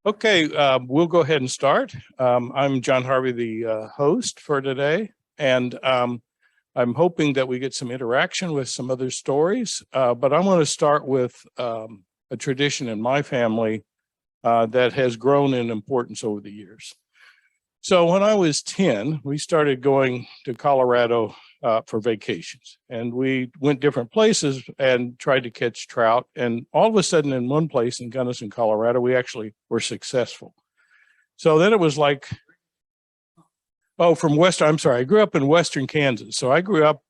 Okay, we'll go ahead and start. I'm John Harvey, the host for today, and I'm hoping that we get some interaction with some other stories, but I want to start with a tradition in my family that has grown in importance over the years. So when I was 10, we started going to Colorado for vacations, and we went different places and tried to catch trout. And all of a sudden, in one place in Gunnison, Colorado, we actually were successful. So then it was like, oh, from Western, I'm sorry, I grew up in Western Kansas. So I grew up,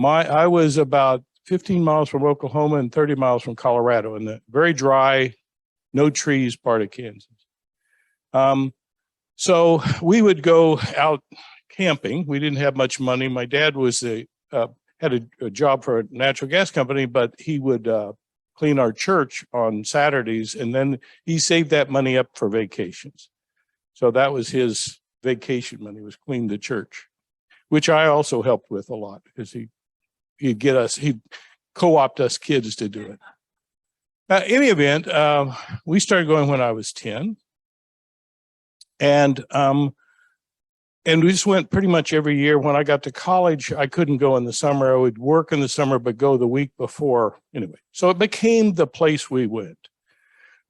I was about 15 miles from Oklahoma and 30 miles from Colorado in the very dry, no trees part of Kansas. So we would go out camping. We didn't have much money. My dad was had a job for a natural gas company, but he would clean our church on Saturdays, and then he saved that money up for vacations. So that was his vacation money, was clean the church, which I also helped with a lot because he'd co-opt us kids to do it. In any event, we started going when I was 10. And we just went pretty much every year. When I got to college, I couldn't go in the summer. I would work in the summer, but go the week before anyway. So it became the place we went.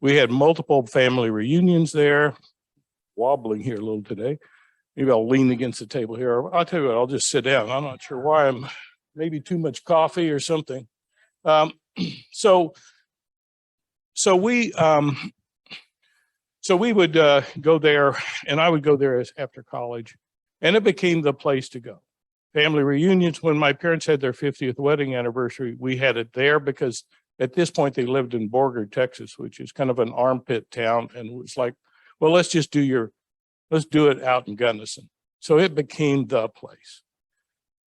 We had multiple family reunions there. Wobbling here a little today. Maybe I'll lean against the table here. I'll tell you what, I'll just sit down. I'm not sure why. I'm maybe too much coffee or something. So we would go there, and I would go there after college, and it became the place to go. Family reunions. When my parents had their 50th wedding anniversary, we had it there because at this point they lived in Borger, Texas, which is kind of an armpit town, and it was like, well, let's do it out in Gunnison. So it became the place.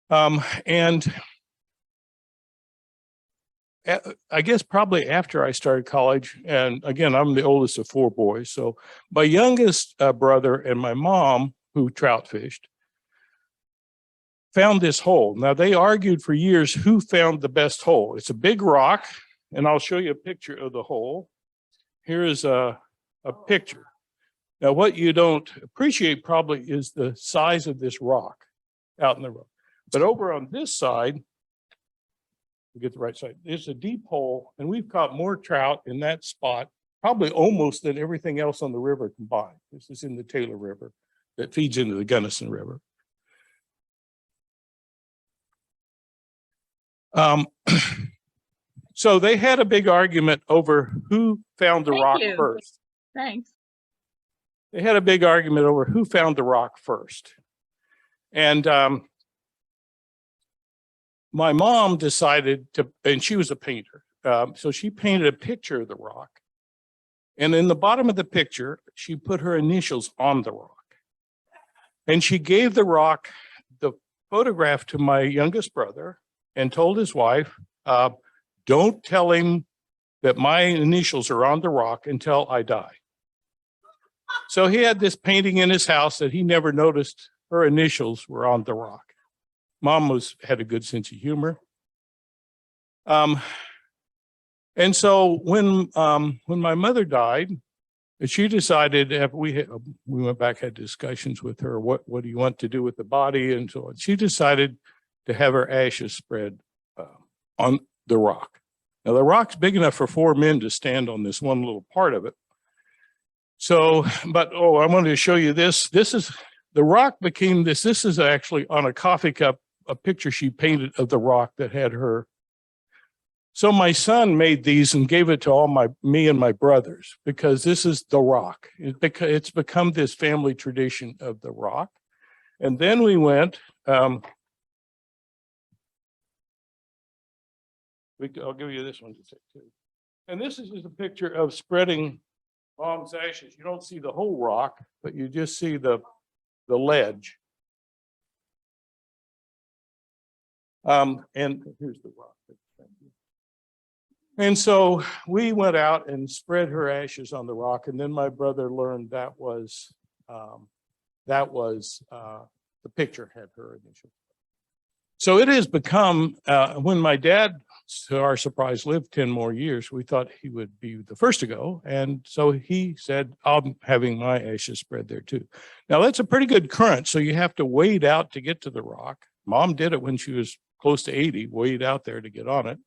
And I guess probably after I started college, and again, I'm the oldest of four boys. So my youngest brother and my mom, who trout fished, found this hole. Now, they argued for years who found the best hole. It's a big rock, and I'll show you a picture of the hole. Here is a picture. Now, what you don't appreciate probably is the size of this rock out in the road. But over on this side, we get the right side. It's a deep hole, and we've caught more trout in that spot, probably almost than everything else on the river combined. This is in the Taylor River that feeds into the Gunnison River. So they had a big argument over who found the rock first. Thanks. They had a big argument over who found the rock first. And my mom decided to, and she was a painter, so she painted a picture of the rock. And in the bottom of the picture, she put her initials on the rock. And she gave the rock, the photograph, to my youngest brother and told his wife, don't tell him that my initials are on the rock until I die. So he had this painting in his house that he never noticed her initials were on the rock. Mom had a good sense of humor. And so when my mother died, she decided, we went back, had discussions with her, what do you want to do with the body and so on. She decided to have her ashes spread on the rock. Now the rock's big enough for four men to stand on this one little part of it. So, but I wanted to show you this. This is, the rock became this. This is actually on a coffee cup, a picture she painted of the rock that had her. So my son made these and gave it to me and my brothers, because this is the rock. It's become this family tradition of the rock. And then we went, I'll give you this one to take too. And this is just a picture of spreading Mom's ashes. You don't see the whole rock, but you just see the ledge. And here's the rock. And so we went out and spread her ashes on the rock, and then my brother learned that was the picture had her initials. So it has become, when my dad, to our surprise, lived 10 more years, we thought he would be the first to go. And so he said, I'm having my ashes spread there too. Now that's a pretty good current. So you have to wade out to get to the rock. Mom did it when she was close to 80, wade out there to get on it.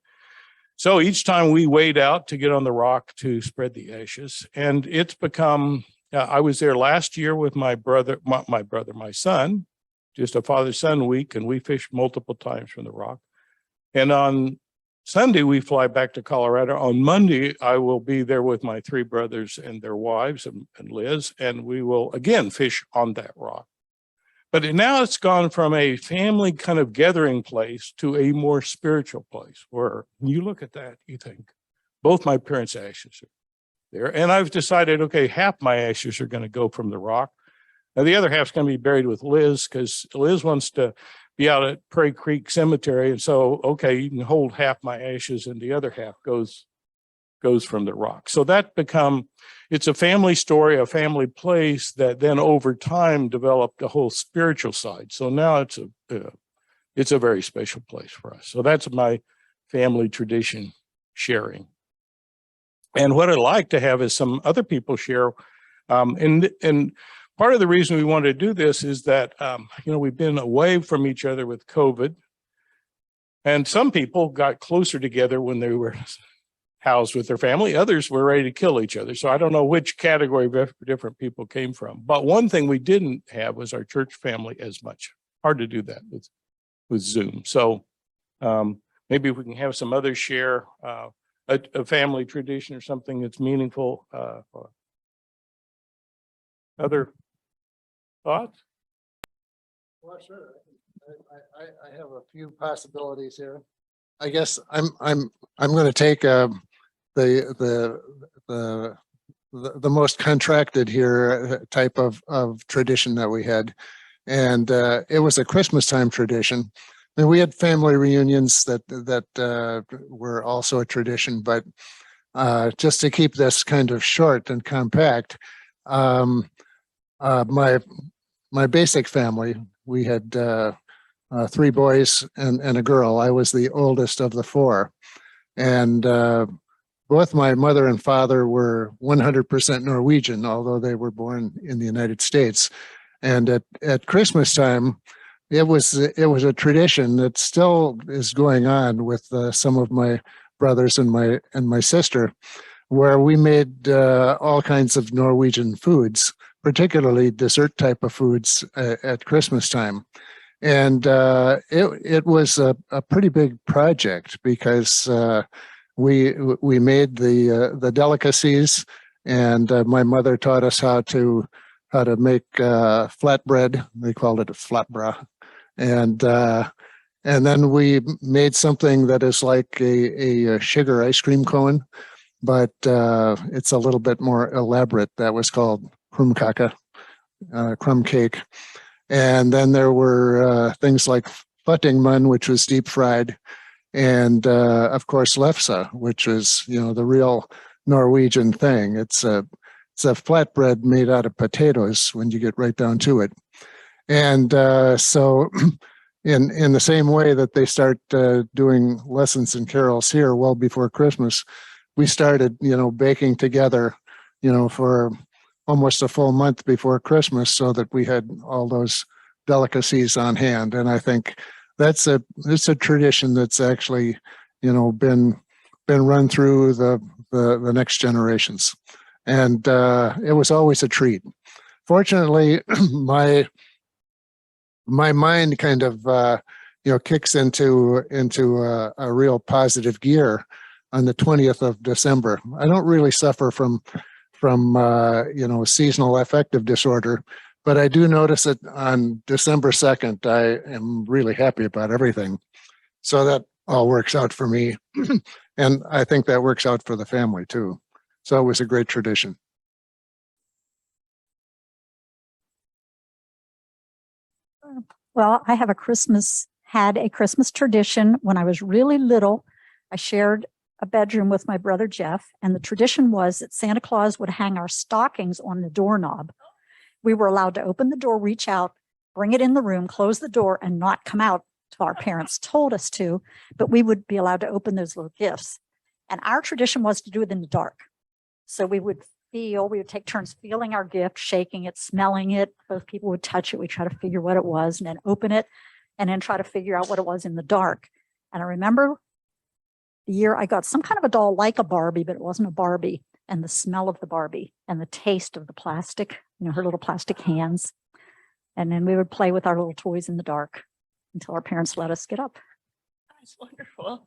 So each time we wade out to get on the rock to spread the ashes, and it's become, I was there last year with my son, just a father-son week, and we fished multiple times from the rock. And on Sunday, we fly back to Colorado. On Monday, I will be there with my three brothers and their wives and Liz, and we will again fish on that rock. But now it's gone from a family kind of gathering place to a more spiritual place where when you look at that, you think, both my parents' ashes are there. And I've decided, okay, half my ashes are going to go from the rock. Now the other half's going to be buried with Liz because Liz wants to be out at Prairie Creek Cemetery. And so, okay, you can hold half my ashes and the other half goes from the rock. So it's a family story, a family place that then over time developed a whole spiritual side. So now it's a very special place for us. So that's my family tradition sharing. And what I'd like to have is some other people share. And part of the reason we wanted to do this is that, we've been away from each other with COVID. And some people got closer together when they were housed with their family. Others were ready to kill each other. So I don't know which category different people came from. But one thing we didn't have was our church family as much. Hard to do that with Zoom. So maybe we can have some others share a family tradition or something that's meaningful. Other thoughts? Well, sure. I have a few possibilities here. I guess I'm going to take the most contracted here type of tradition that we had, and it was a Christmas time tradition. And we had family reunions that were also a tradition, but just to keep this kind of short and compact, my basic family, we had three boys and a girl. I was the oldest of the four, and both my mother and father were 100% Norwegian, although they were born in the United States. And at Christmas time, it was a tradition that still is going on with some of my brothers and my sister, where we made all kinds of Norwegian foods, particularly dessert type of foods at Christmas time. And it was a pretty big project because we made the delicacies, and my mother taught us how to make flatbread. They called it a flatbra, and then we made something that is like a sugar ice cream cone, but it's a little bit more elaborate. That was called krumkake, crumb cake. And then there were things like Bachmann, which was deep fried, and of course lefse, which was the real Norwegian thing. It's a flatbread made out of potatoes when you get right down to it. And so in the same way that they start doing lessons and carols here well before Christmas, we started baking together for almost a full month before Christmas, so that we had all those delicacies on hand. And I think it's a tradition that's actually, been run through the next generations. And it was always a treat. Fortunately, my mind kind of kicks into a real positive gear on the 20th of December. I don't really suffer from seasonal affective disorder, but I do notice it on December 2nd. I am really happy about everything. So that all works out for me. And I think that works out for the family too. So it was a great tradition. Well, I have had a Christmas tradition. When I was really little, I shared a bedroom with my brother Jeff, and the tradition was that Santa Claus would hang our stockings on the doorknob. We were allowed to open the door, reach out, bring it in the room, close the door, and not come out till our parents told us to, but we would be allowed to open those little gifts. And our tradition was to do it in the dark. So we would take turns feeling our gift, shaking it, smelling it. Both people would touch it. We try to figure what it was and then open it and then try to figure out what it was in the dark. And I remember the year I got some kind of a doll like a Barbie, but it wasn't a Barbie, and the smell of the Barbie and the taste of the plastic, her little plastic hands. And then we would play with our little toys in the dark until our parents let us get up. That's wonderful.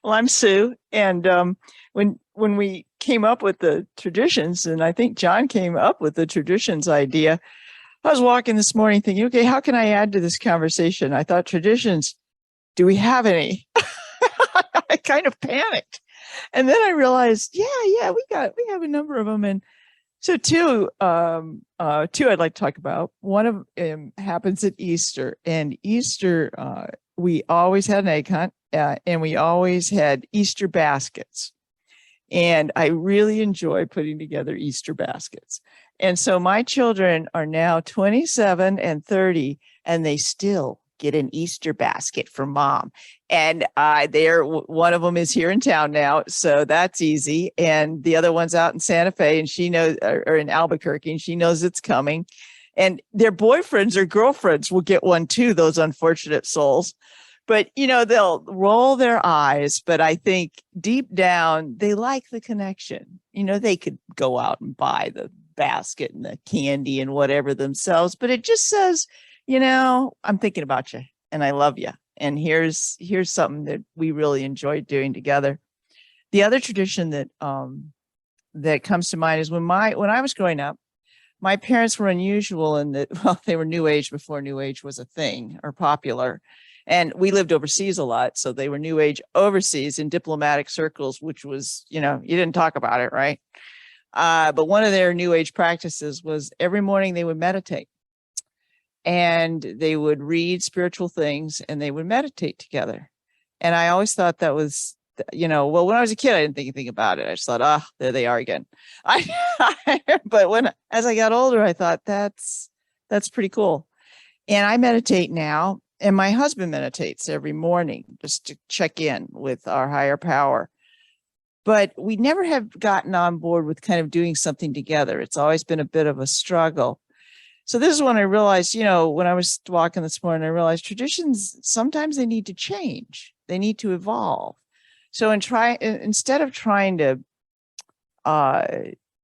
Well, I'm Sue. And when we came up with the traditions, and I think John came up with the traditions idea, I was walking this morning thinking, okay, how can I add to this conversation? I thought, traditions, do we have any? I kind of panicked. And then I realized, yeah, we have a number of them. And so two I'd like to talk about. One of them happens at Easter, and Easter, we always had an egg hunt, and we always had Easter baskets. And I really enjoy putting together Easter baskets. And so my children are now 27 and 30, and they still get an Easter basket from mom. And one of them is here in town now, so that's easy. And the other one's out in Santa Fe, and she knows, or in Albuquerque, and she knows it's coming. And their boyfriends or girlfriends will get one too, those unfortunate souls. But, they'll roll their eyes, but I think deep down, they like the connection. They could go out and buy the basket and the candy and whatever themselves, but it just says, I'm thinking about you and I love you. And here's something that we really enjoyed doing together. The other tradition that comes to mind is when I was growing up, my parents were unusual in that, they were New Age before New Age was a thing or popular. And we lived overseas a lot. So they were New Age overseas in diplomatic circles, which was, you didn't talk about it, right? But one of their New Age practices was every morning they would meditate. And they would read spiritual things and they would meditate together. And I always thought that was, when I was a kid, I didn't think anything about it. I just thought, there they are again. But as I got older, I thought that's pretty cool. And I meditate now. And my husband meditates every morning just to check in with our higher power. But we never have gotten on board with kind of doing something together. It's always been a bit of a struggle. So this is when I realized, when I was walking this morning, I realized traditions, sometimes they need to change. They need to evolve. So instead of trying to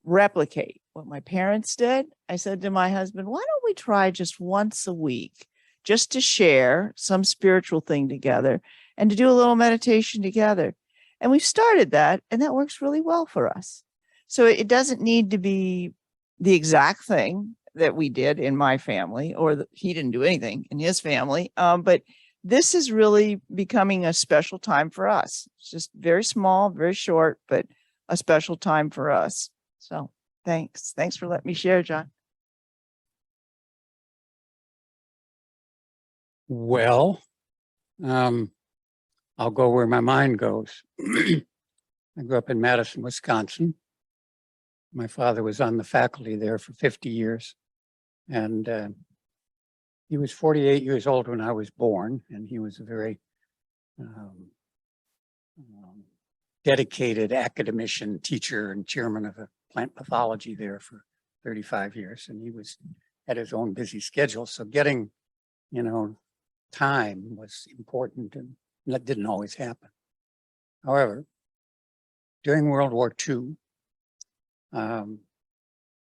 replicate what my parents did, I said to my husband, why don't we try just once a week, just to share some spiritual thing together and to do a little meditation together. And we've started that, and that works really well for us. So it doesn't need to be the exact thing that we did in my family, or he didn't do anything in his family. But this is really becoming a special time for us. It's just very small, very short, but a special time for us. So thanks. Thanks for letting me share, John. Well, I'll go where my mind goes. I grew up in Madison, Wisconsin. My father was on the faculty there for 50 years. And he was 48 years old when I was born. And he was a very dedicated academician, teacher, and chairman of a plant pathology there for 35 years. And he had his own busy schedule. So getting, time was important, and that didn't always happen. However, during World War II,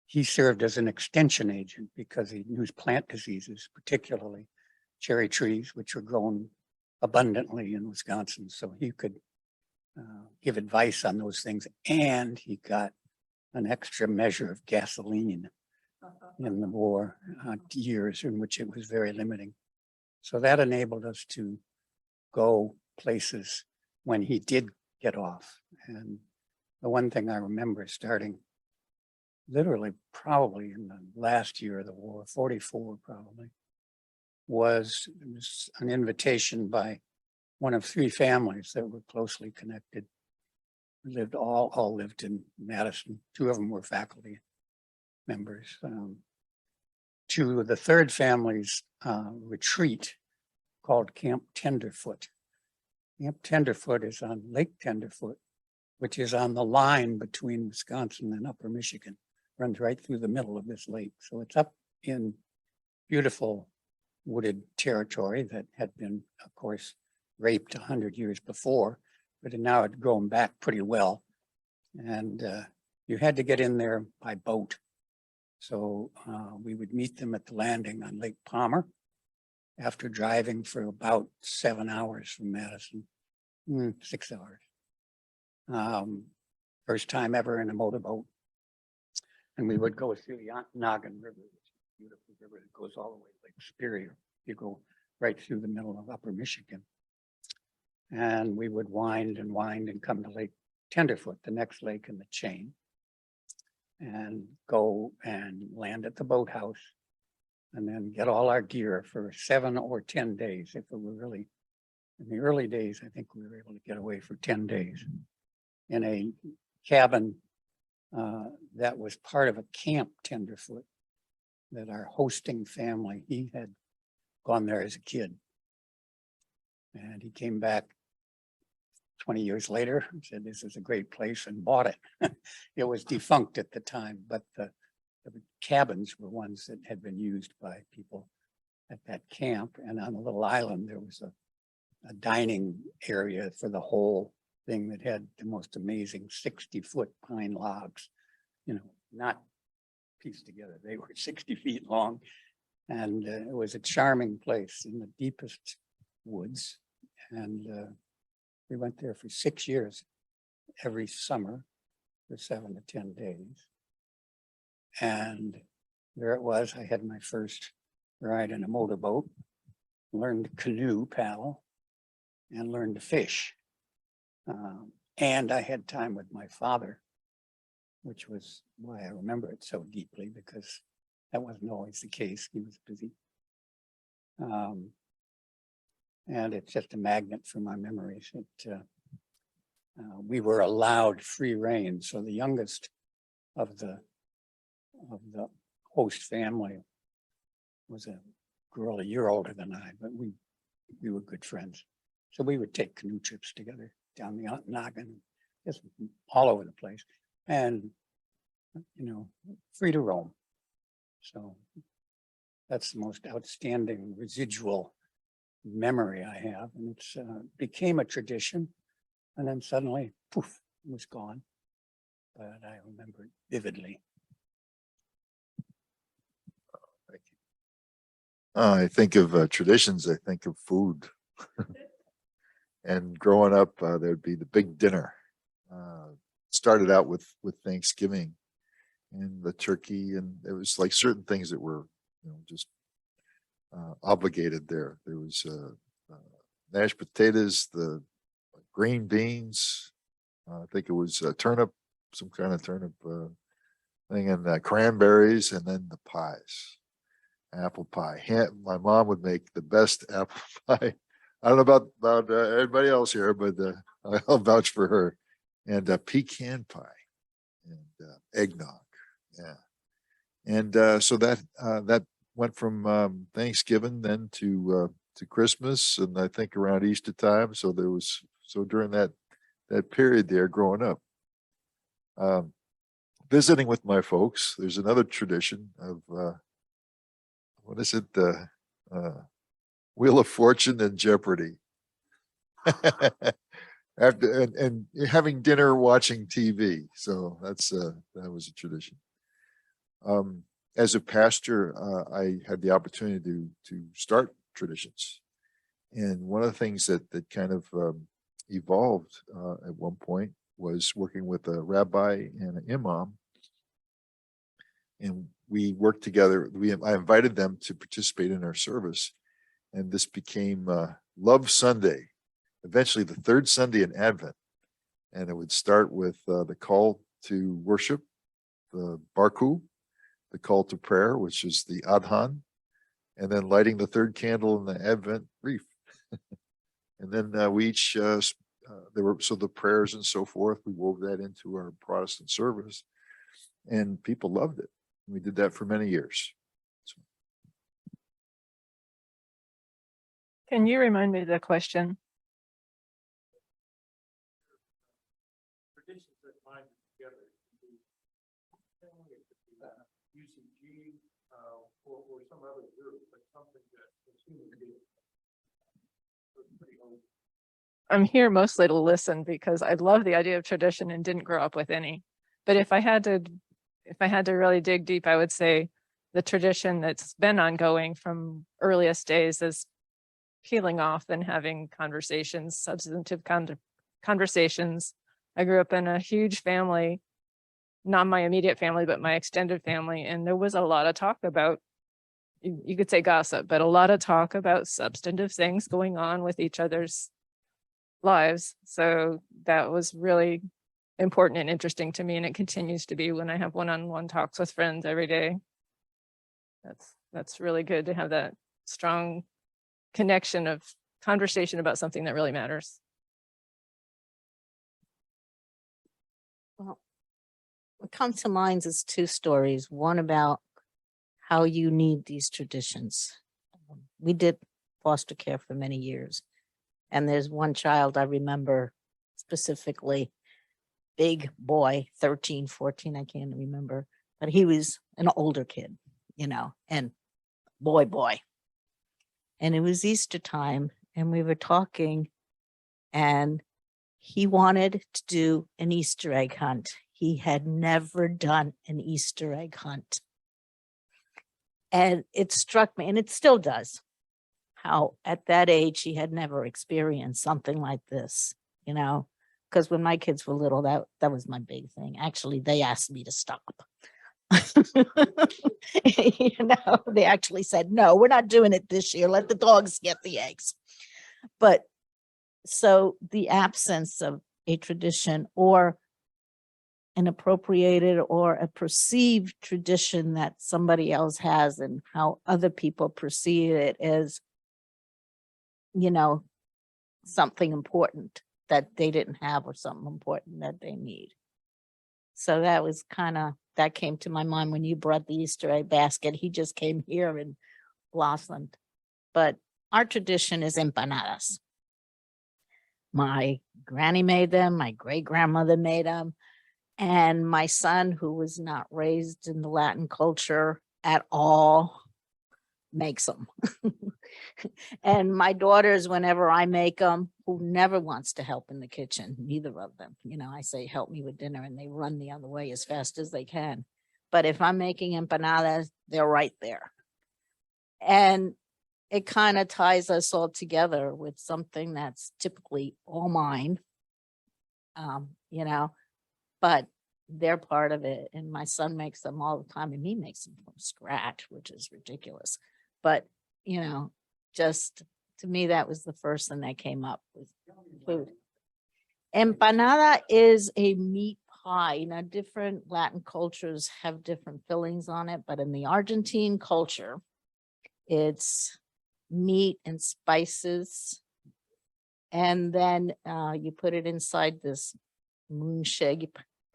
he served as an extension agent because he knew plant diseases, particularly cherry trees, which were grown abundantly in Wisconsin. So he could give advice on those things, and he got an extra measure of gasoline in the war years in which it was very limiting. So that enabled us to go places when he did get off. And the one thing I remember starting literally probably in the last year of the war, 44 probably, was an invitation by one of three families that were closely connected. We all lived in Madison. Two of them were faculty members. To the third family's retreat called Camp Tenderfoot. Camp Tenderfoot is on Lake Tenderfoot, which is on the line between Wisconsin and Upper Michigan, runs right through the middle of this lake. So it's up in beautiful wooded territory that had been, of course, raped 100 years before, but now had grown back pretty well. And you had to get in there by boat. So we would meet them at the landing on Lake Palmer after driving for about 7 hours from Madison, 6 hours. First time ever in a motorboat. And we would go through the Ontonagon River, which is a beautiful river that goes all the way to Lake Superior. You go right through the middle of Upper Michigan. And we would wind and come to Lake Tenderfoot, the next lake in the chain, and go and land at the boathouse, and then get all our gear for 7 or 10 days. If it were really, in the early days, I think we were able to get away for 10 days in a cabin that was part of a Camp Tenderfoot that our hosting family, he had gone there as a kid. And he came back 20 years later and said, this is a great place, and bought it. It was defunct at the time, but the cabins were ones that had been used by people at that camp. And on a little island, there was a dining area for the whole thing that had the most amazing 60-foot pine logs, not pieced together. They were 60 feet long. And it was a charming place in the deepest woods. And we went there for 6 years, every summer for 7 to 10 days. And there it was. I had my first ride in a motorboat, learned canoe paddle, and learned to fish. And I had time with my father, which was why I remember it so deeply, because that wasn't always the case. He was busy. And it's just a magnet for my memories. We were allowed free rein. So the youngest of the host family was a girl a year older than I, but we were good friends. So we would take canoe trips together down the Ontonagon, just all over the place, and free to roam. So that's the most outstanding residual memory I have, and it's became a tradition, and then suddenly, poof, it was gone. But I remember it vividly. I think of traditions. I think of food. And growing up, there'd be the big dinner. Started out with Thanksgiving and the turkey, and it was like certain things that were, just obligated there. There was mashed potatoes, the green beans. I think it was turnip, some kind of turnip thing, and cranberries, and then the pies. Apple pie. My mom would make the best apple pie. I don't know about everybody else here, but I'll vouch for her. And pecan pie and eggnog. Yeah. And so that went from Thanksgiving then to Christmas, and I think around Easter time. So during that period there growing up, visiting with my folks, there's another tradition of what is it? Wheel of Fortune and Jeopardy. After and having dinner, watching TV. So that was a tradition. As a pastor, I had the opportunity to start traditions, and one of the things that kind of evolved at one point was working with a rabbi and an imam, and we worked together. I invited them to participate in our service, and this became Love Sunday, eventually the third Sunday in Advent. And it would start with the call to worship, the Barku, the call to prayer, which is the Adhan, and then lighting the third candle in the Advent wreath. And then we each, the prayers and so forth, we wove that into our Protestant service, and people loved it. We did that for many years. Can you remind me of the question? Traditions that bind us together. UCG or some other group, but something that is human being. I'm here mostly to listen because I love the idea of tradition and didn't grow up with any. But if I had to really dig deep, I would say the tradition that's been ongoing from earliest days is peeling off and having conversations, substantive conversations. I grew up in a huge family, not my immediate family, but my extended family. And there was a lot of talk about, you could say gossip, but a lot of talk about substantive things going on with each other's lives. So that was really important and interesting to me. And it continues to be when I have one-on-one talks with friends every day. That's really good to have that strong connection of conversation about something that really matters. Well, what comes to mind is two stories. One about how you need these traditions. We did foster care for many years. And there's one child I remember specifically, big boy, 13, 14, I can't remember, but he was an older kid, and boy. And it was Easter time and we were talking and he wanted to do an Easter egg hunt. He had never done an Easter egg hunt. And it struck me, and it still does, how at that age he had never experienced something like this, because when my kids were little, that was my big thing. Actually, they asked me to stop. They actually said, no, we're not doing it this year. Let the dogs get the eggs. But so the absence of a tradition or an appropriated or a perceived tradition that somebody else has and how other people perceive it as, something important that they didn't have or something important that they need. So that was that came to my mind when you brought the Easter egg basket. He just came here and blossomed. But our tradition is empanadas. My granny made them, my great grandmother made them. And my son, who was not raised in the Latin culture at all, makes them. And my daughters, whenever I make them, who never wants to help in the kitchen, neither of them, I say, help me with dinner, and they run the other way as fast as they can. But if I'm making empanadas, they're right there. And it kind of ties us all together with something that's typically all mine, but they're part of it. And my son makes them all the time, and he makes them from scratch, which is ridiculous. But, just to me, that was the first thing that came up with food. Empanada is a meat pie. Now, different Latin cultures have different fillings on it, but in the Argentine culture, it's meat and spices. And then you put it inside this moonshag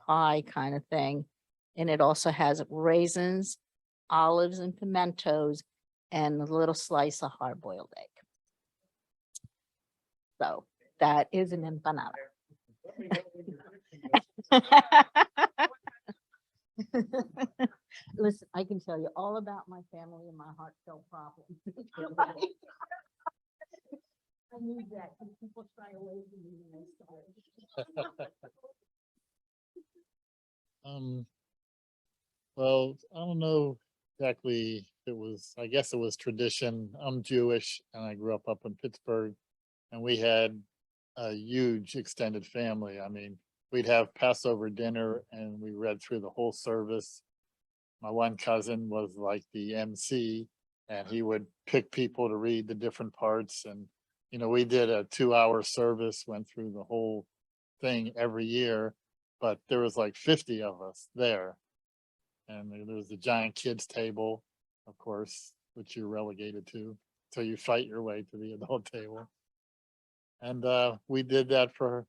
pie kind of thing. And it also has raisins, olives, and pimentos, and a little slice of hard-boiled egg. So that is an empanada. Listen, I can tell you all about my family and my heartfelt problems. I need that because people shy away from me when they start. Well, I don't know exactly. I guess it was tradition. I'm Jewish and I grew up in Pittsburgh, and we had a huge extended family. I mean, we'd have Passover dinner and we read through the whole service. My one cousin was like the MC, and he would pick people to read the different parts. And, we did a 2-hour service, went through the whole thing every year, but there was like 50 of us there. And there was the giant kids table, of course, which you're relegated to till you fight your way to the adult table. And we did that for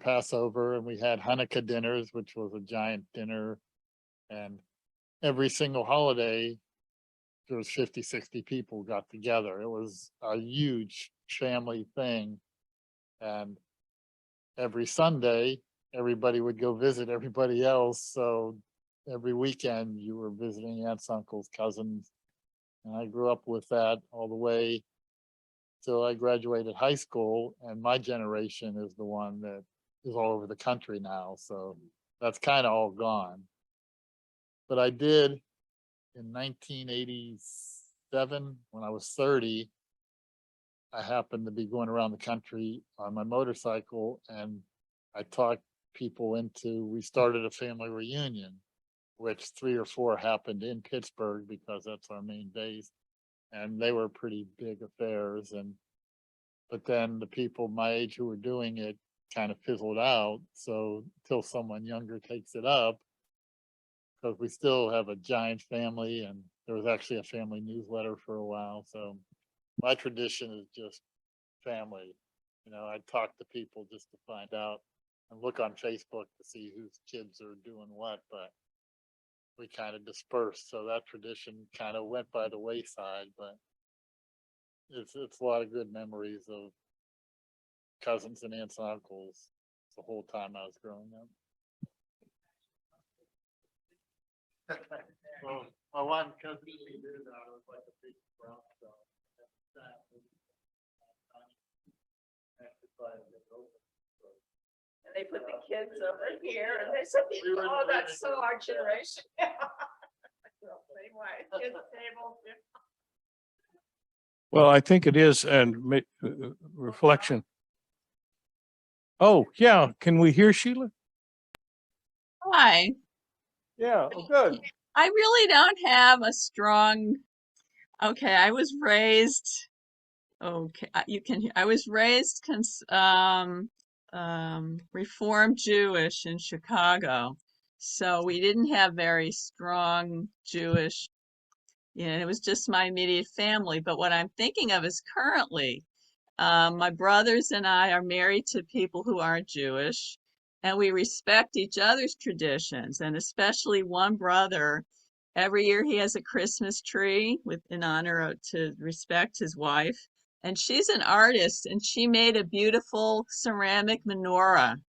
Passover, and we had Hanukkah dinners, which was a giant dinner. And every single holiday, there was 50, 60 people got together. It was a huge family thing. And every Sunday, everybody would go visit everybody else. So every weekend you were visiting aunts, uncles, cousins. And I grew up with that all the way till I graduated high school. And my generation is the one that is all over the country now. So that's kind of all gone. But I did in 1987, when I was 30, I happened to be going around the country on my motorcycle, and I talked people into, we started a family reunion, which 3 or 4 happened in Pittsburgh because that's our main base. And they were pretty big affairs. But then the people my age who were doing it kind of fizzled out. So till someone younger takes it up, because we still have a giant family, and there was actually a family newsletter for a while. So my tradition is just family. I talk to people just to find out and look on Facebook to see whose kids are doing what, but we kind of dispersed. So that tradition kind of went by the wayside, but it's a lot of good memories of cousins and aunts and uncles the whole time I was growing up. Well, my one cousin, she did that. It was like a big brown stuff. And they put the kids over here and they said, oh, that's so our generation. Same way, kids table. Well, I think it is, and reflection. Oh, yeah. Can we hear Sheila? Hi. Yeah, good. I really don't have a strong, okay, I was raised, okay, I was raised Reformed Jewish in Chicago. So we didn't have very strong Jewish, it was just my immediate family. But what I'm thinking of is currently, my brothers and I are married to people who aren't Jewish, and we respect each other's traditions. And especially one brother, every year he has a Christmas tree in honor to respect his wife. And she's an artist, and she made a beautiful ceramic menorah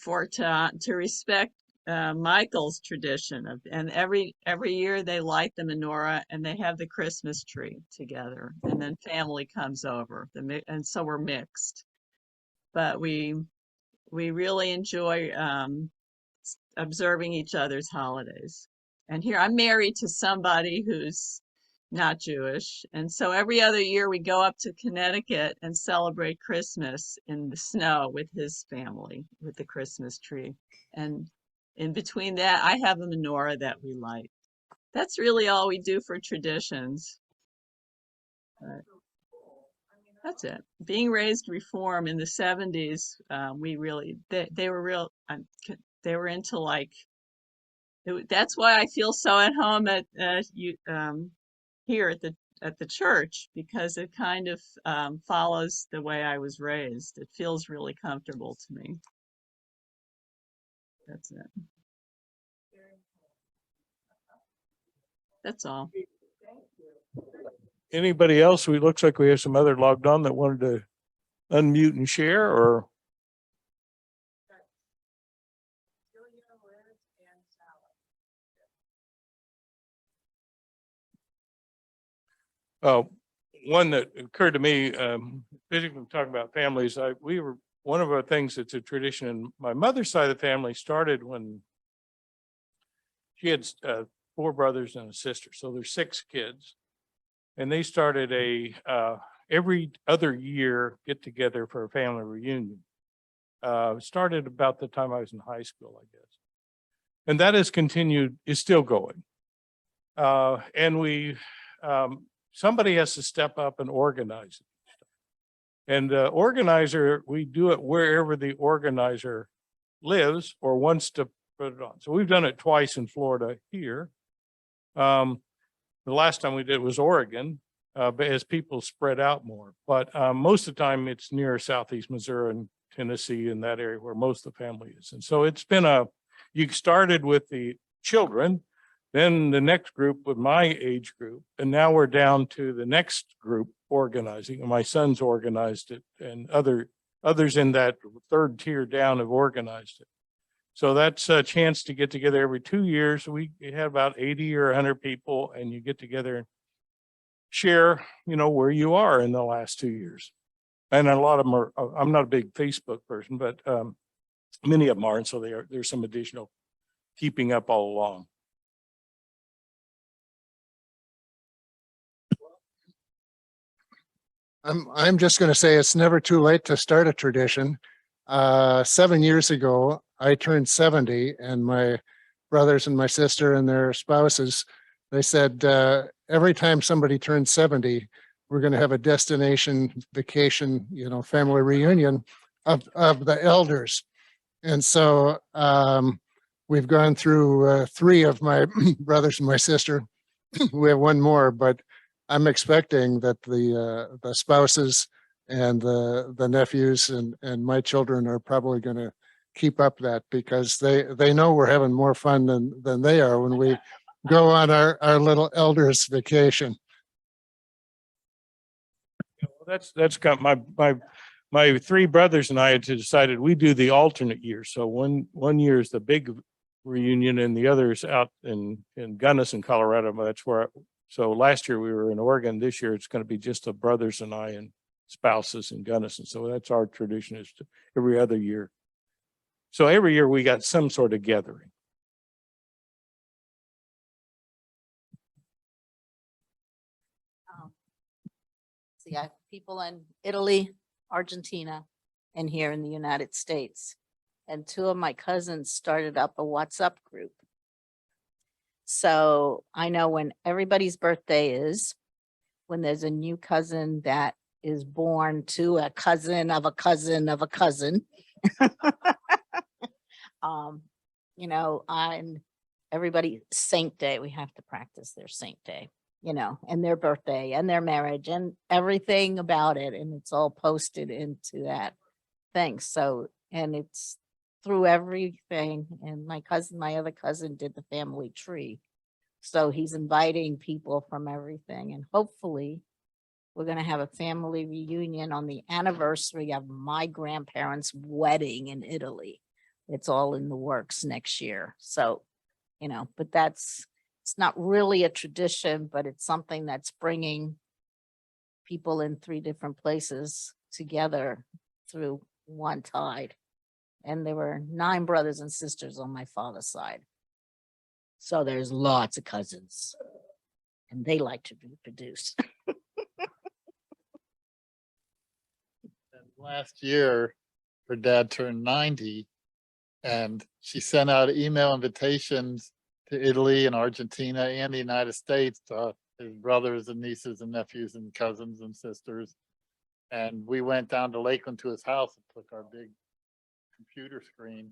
to respect Michael's tradition and every year they light the menorah and they have the Christmas tree together, and then family comes over, and so we're mixed. But we really enjoy observing each other's holidays. And here I'm married to somebody who's not Jewish, and so every other year we go up to Connecticut and celebrate Christmas in the snow with his family with the Christmas tree. And in between that, I have a menorah that we light. That's really all we do for traditions. But that's it. Being raised Reform in the 70s, we really, they were real, they were into like, that's why I feel so at home at here at the church, because it kind of follows the way I was raised. It feels really comfortable to me. That's it. That's all. Anybody else? Looks like we have some other logged on that wanted to unmute and share, or. One that occurred to me, basically talking about families, one of our things that's a tradition in my mother's side of the family started when she had 4 brothers and a sister. So there's 6 kids. And they started every other year get together for a family reunion. Started about the time I was in high school, I guess. And that has continued, is still going. And somebody has to step up and organize it. And the organizer, we do it wherever the organizer lives or wants to put it on. So we've done it twice in Florida here. The last time we did was Oregon, but as people spread out more. But most of the time it's near Southeast Missouri and Tennessee, in that area where most of the family is. And so it's been you started with the children, Then the next group was my age group, and now we're down to the next group organizing. And my son's organized it, and others in that third tier down have organized it. So that's a chance to get together every 2 years. We have about 80 or 100 people, and you get together and share, where you are in the last 2 years. And a lot of them are, I'm not a big Facebook person, but many of them are. And so there's some additional keeping up all along. I'm just going to say it's never too late to start a tradition. 7 years ago, I turned 70, and my brothers and my sister and their spouses, they said, every time somebody turns 70, we're going to have a destination vacation, family reunion of the elders. And so we've gone through 3 of my brothers and my sister. We have one more, but I'm expecting that the spouses and the nephews and my children are probably going to keep up that, because they know we're having more fun than they are when we go on our little elders vacation. That's got my 3 brothers and I had decided we do the alternate year. So one year is the big reunion, and the other's out in Gunnison, Colorado. That's where. So last year we were in Oregon. This year it's going to be just the brothers and I and spouses in Gunnison. So that's our tradition, is every other year. So every year we got some sort of gathering. See, I have people in Italy, Argentina, and here in the United States. And 2 of my cousins started up a WhatsApp group. So I know when everybody's birthday is, when there's a new cousin that is born to a cousin of a cousin of a cousin. And everybody, Saint Day, we have to practice their Saint Day, and their birthday and their marriage and everything about it. And it's all posted into that thing. So, and it's through everything. And my other cousin did the family tree. So he's inviting people from everything. And hopefully we're going to have a family reunion on the anniversary of my grandparents' wedding in Italy. It's all in the works next year. So, but it's not really a tradition, but it's something that's bringing people in 3 different places together through one tide. And there were 9 brothers and sisters on my father's side. So there's lots of cousins, and they like to reproduce. Last year, her dad turned 90, and she sent out email invitations to Italy and Argentina and the United States to his brothers and nieces and nephews and cousins and sisters. And we went down to Lakeland to his house and took our big computer screen,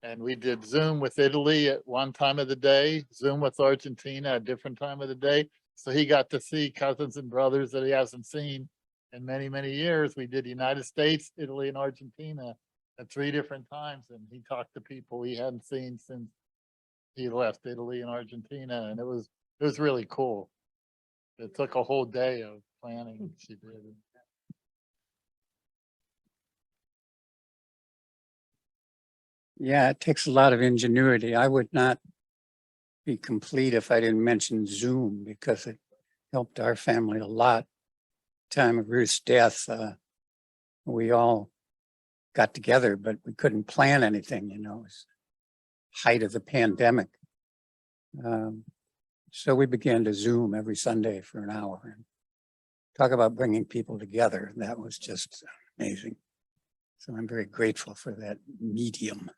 and we did Zoom with Italy at one time of the day, Zoom with Argentina at a different time of the day. So he got to see cousins and brothers that he hasn't seen in many, many years. We did United States, Italy, and Argentina at 3 different times. And he talked to people he hadn't seen since he left Italy and Argentina. And it was really cool. It took a whole day of planning. She did. Yeah, it takes a lot of ingenuity. I would not be complete if I didn't mention Zoom, because it helped our family a lot. Time of Ruth's death, we all got together, but we couldn't plan anything, it was height of the pandemic. So we began to Zoom every Sunday for an hour and talk about bringing people together. That was just amazing. So I'm very grateful for that medium.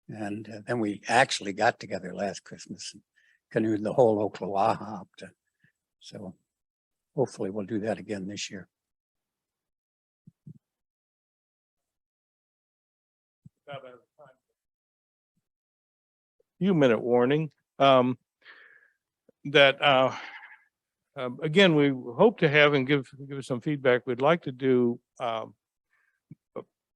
And then we actually got together last Christmas and canoed the whole Oklawaha up to. So hopefully we'll do that again this year. Few minute warning. Again, we hope to have and give some feedback. We'd like to do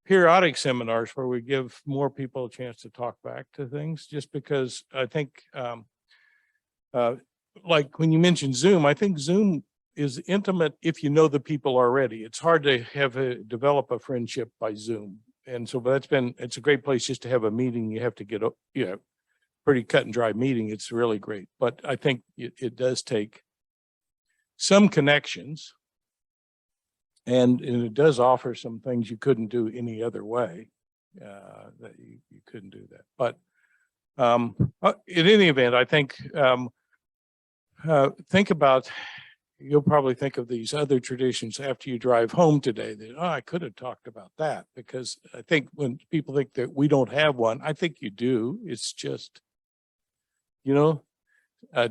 periodic seminars where we give more people a chance to talk back to things, just because I think like when you mentioned Zoom, I think Zoom is intimate if you know the people already. It's hard to develop a friendship by Zoom. And so it's a great place just to have a meeting. You have to get, pretty cut and dry meeting. It's really great. But I think it does take some connections. And it does offer some things you couldn't do any other way, that you couldn't do that. But in any event, I think about, you'll probably think of these other traditions after you drive home today that, I could have talked about that, because I think when people think that we don't have one, I think you do. It's just,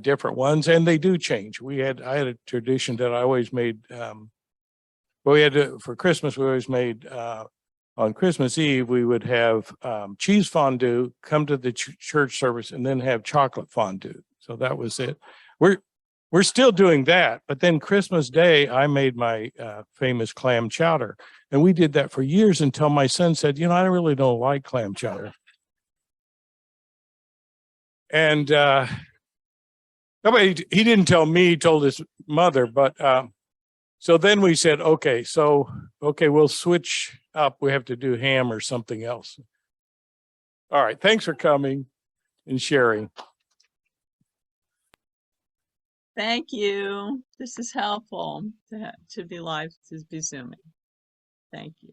different ones, and they do change. I had a tradition that I always made, for Christmas, we always made, on Christmas Eve, we would have cheese fondue, come to the church service, and then have chocolate fondue. So that was it. We're still doing that, but then Christmas Day, I made my famous clam chowder, and we did that for years until my son said, I really don't like clam chowder. And he didn't tell me, he told his mother, but so then we said, okay, we'll switch up. We have to do ham or something else. All right, thanks for coming and sharing. Thank you. This is helpful to be live, to be Zooming. Thank you.